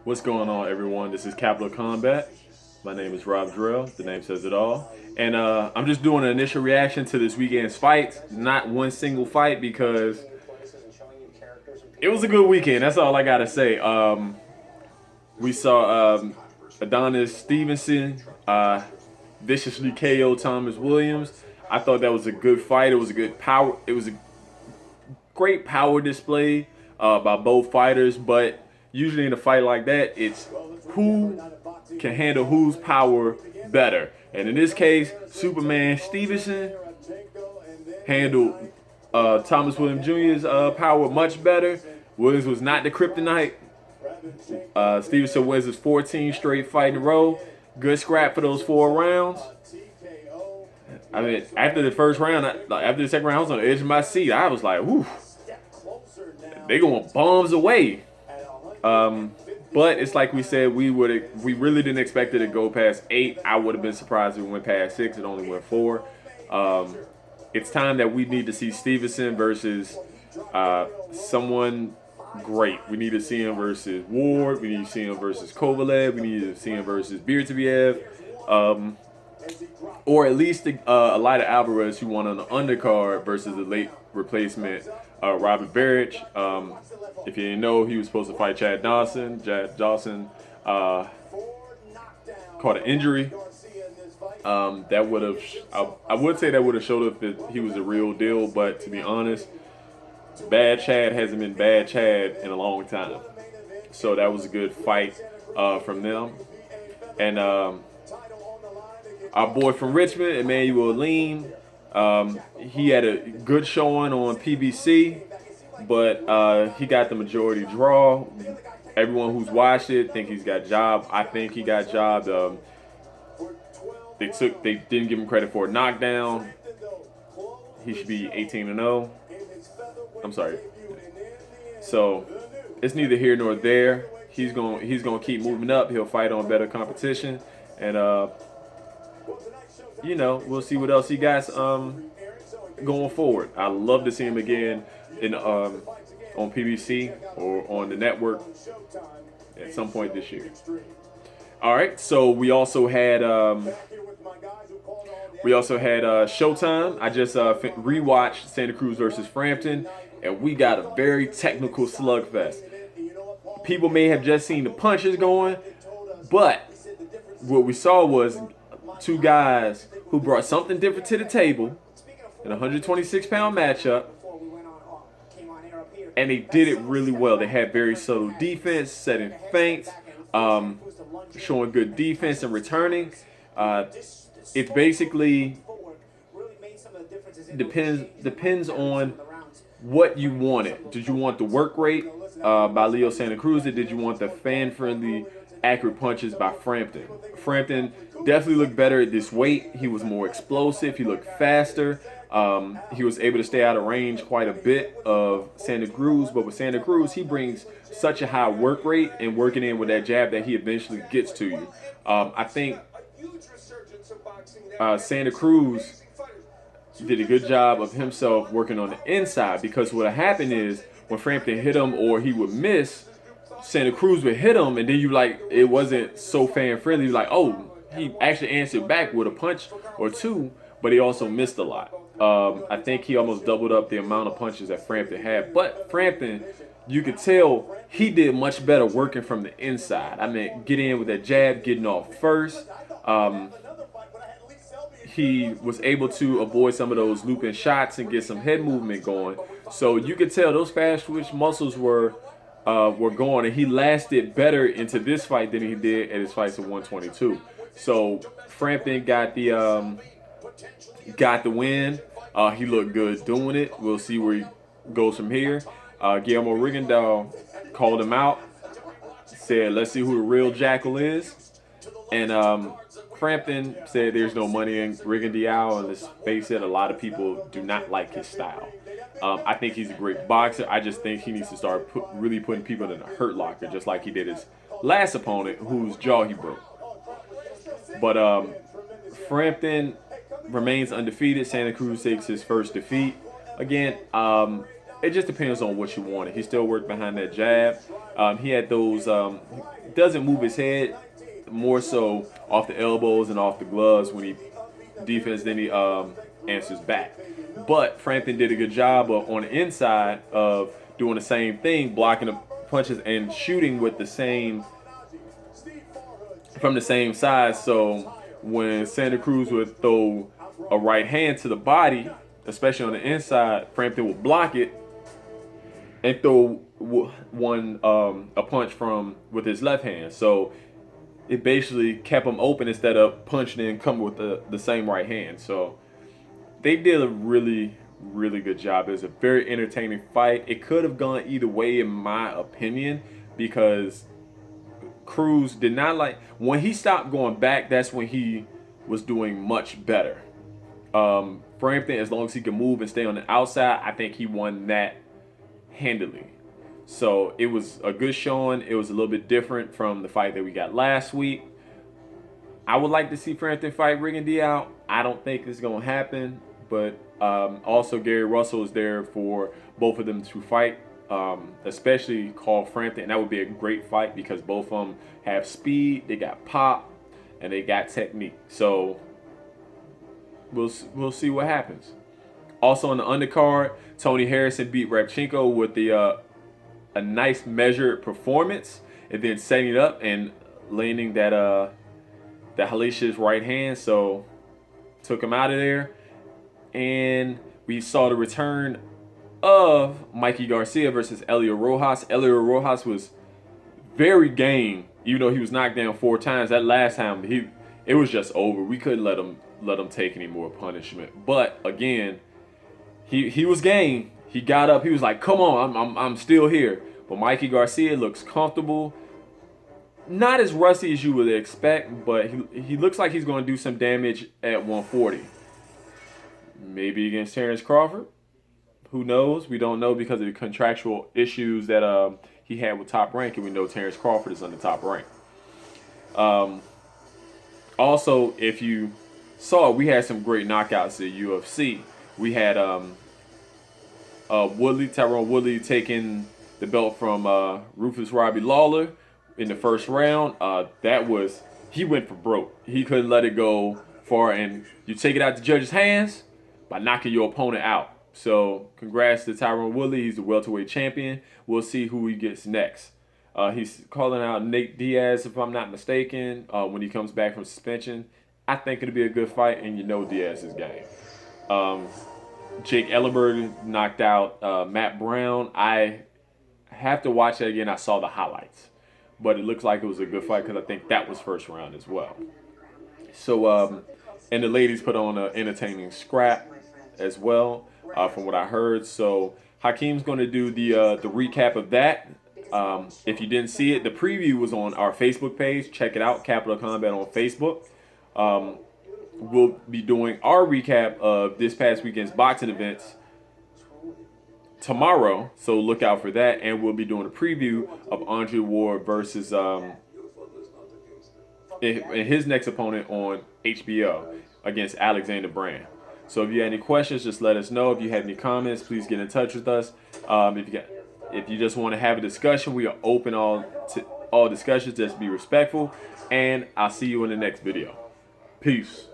What's going on, everyone? This is Capital Combat. My name is Rob Drill. The name says it all. And I'm just doing an initial reaction to this weekend's fights. Not one single fight because it was a good weekend. That's all I gotta say. We saw Adonis Stevenson viciously KO Thomas Williams. I thought that was a good fight. It was a good power. It was a great power display by both fighters, but usually in a fight like that, it's who can handle whose power better. And in this case, Superman Stevenson handled Thomas Williams Jr.'s power much better. Williams was not the kryptonite. Stevenson wins his 14 straight fight in a row. Good scrap for those 4 rounds. I mean, after the first round, after the second round, I was on the edge of my seat. I was like, whew, they going bombs away. But it's like we said, we really didn't expect it to go past 8. I would have been surprised if it went past 6. It only went 4. It's time that we need to see Stevenson versus someone great. We need to see him versus Ward. We need to see him versus Kovalev. We need to see him versus Beertaviev. Or at least Elida Alvarez, who won on the undercard versus the late replacement Robert Barrich. If you didn't know, he was supposed to fight Chad Dawson. Chad Dawson caught an injury. That would have, I would say that would have showed up that he was a real deal, but to be honest, Bad Chad hasn't been Bad Chad in a long time. So that was a good fight from them. And our boy from Richmond, Emmanuel Lean, he had a good showing on PBC, but he got the majority draw. Everyone who's watched it think he's got jobbed. I think he got jobbed. They didn't give him credit for a knockdown. He should be 18-0. I'm sorry. So it's neither here nor there. He's gonna keep moving up. He'll fight on better competition, and we'll see what else he got going forward. I love to see him again in on PBC or on the network at some point this year. All right, so we also had Showtime. I just rewatched Santa Cruz versus Frampton, and we got a very technical slugfest. People may have just seen the punches going, but what we saw was two guys who brought something different to the table in a 126-pound matchup, and they did it really well. They had very subtle defense, setting feints, showing good defense and returning. It basically depends on what you wanted. Did you want the work rate by Leo Santa Cruz, or did you want the fan-friendly, accurate punches by Frampton? Frampton definitely looked better at this weight. He was more explosive. He looked faster. He was able to stay out of range quite a bit of Santa Cruz, but with Santa Cruz, he brings such a high work rate and working in with that jab that he eventually gets to you. I think Santa Cruz did a good job of himself working on the inside, because what happened is when Frampton hit him or he would miss, Santa Cruz would hit him, and then it wasn't so fan friendly. You're like, oh, he actually answered back with a punch or two, but he also missed a lot. I think he almost doubled up the amount of punches that Frampton had. But Frampton, you could tell he did much better working from the inside. I mean, getting in with that jab, getting off first. He was able to avoid some of those looping shots and get some head movement going. So you could tell those fast twitch muscles were going, and he lasted better into this fight than he did at his fights at 122. So Frampton got the win. He looked good doing it. We'll see where he goes from here. Guillermo Rigondeaux called him out, said, let's see who the real Jackal is. And Frampton said there's no money in Rigondeaux, and let's face it, a lot of people do not like his style. I think he's a great boxer. I just think he needs to start really putting people in a hurt locker, just like he did his last opponent, whose jaw he broke. But Frampton remains undefeated. Santa Cruz takes his first defeat. Again, it just depends on what you wanted. He still worked behind that jab. He had those doesn't move his head, more so off the elbows and off the gloves when he defense, then he answers back. But Frampton did a good job on the inside of doing the same thing, blocking the punches and shooting with the same from the same side. So when Santa Cruz would throw a right hand to the body, especially on the inside, Frampton would block it and throw a punch from with his left hand. So it basically kept him open instead of punching and coming with the same right hand. So they did a really, really good job. It was a very entertaining fight. It could have gone either way, in my opinion, because Cruz did not when he stopped going back. That's when he was doing much better. Frampton, as long as he can move and stay on the outside, I think he won that handily. So it was a good showing. It was a little bit different from the fight that we got last week. I would like to see Frampton fight Rigondeaux. I don't think it's going to happen, but also Gary Russell is there for both of them to fight, especially Carl Frampton. And that would be a great fight because both of them have speed, they got pop, and they got technique. So we'll see what happens. Also on the undercard, Tony Harrison beat Rabchenko with a nice measured performance, and then setting it up and landing that hellacious right hand. So took him out of there, and we saw the return of Mikey Garcia versus Elio Rojas. Elio Rojas was very game, even though he was knocked down 4 times. That last time it was just over. We couldn't let him take any more punishment. But again, he was game. He got up. He was like, "Come on, I'm still here." But Mikey Garcia looks comfortable. Not as rusty as you would expect, but he looks like he's going to do some damage at 140. Maybe against Terrence Crawford. Who knows? We don't know because of the contractual issues that he had with Top Rank, and we know Terrence Crawford is on the Top Rank. Also, if you saw, we had some great knockouts at UFC. We had Tyrone Woodley taking the belt from Rufus Robbie Lawler in the first round. He went for broke. He couldn't let it go far, and you take it out the judge's hands by knocking your opponent out. So congrats to Tyrone Woodley. He's the welterweight champion. We'll see who he gets next. He's calling out Nate Diaz, if I'm not mistaken, when he comes back from suspension. I think it'll be a good fight, and you know Diaz's game. Jake Ellenberg knocked out Matt Brown. I have to watch that again. I saw the highlights, but it looks like it was a good fight because I think that was first round as well. So, and the ladies put on an entertaining scrap as well, from what I heard. So Hakeem's going to do the recap of that. If you didn't see it, the preview was on our Facebook page. Check it out, Capital Combat on Facebook. We'll be doing our recap of this past weekend's boxing events tomorrow, so look out for that. And we'll be doing a preview of Andre Ward versus his next opponent on HBO against Alexander Brand. So if you have any questions, just let us know. If you have any comments, please get in touch with us. If you just want to have a discussion, we are open all discussions. Just be respectful, and I'll see you in the next video. Peace.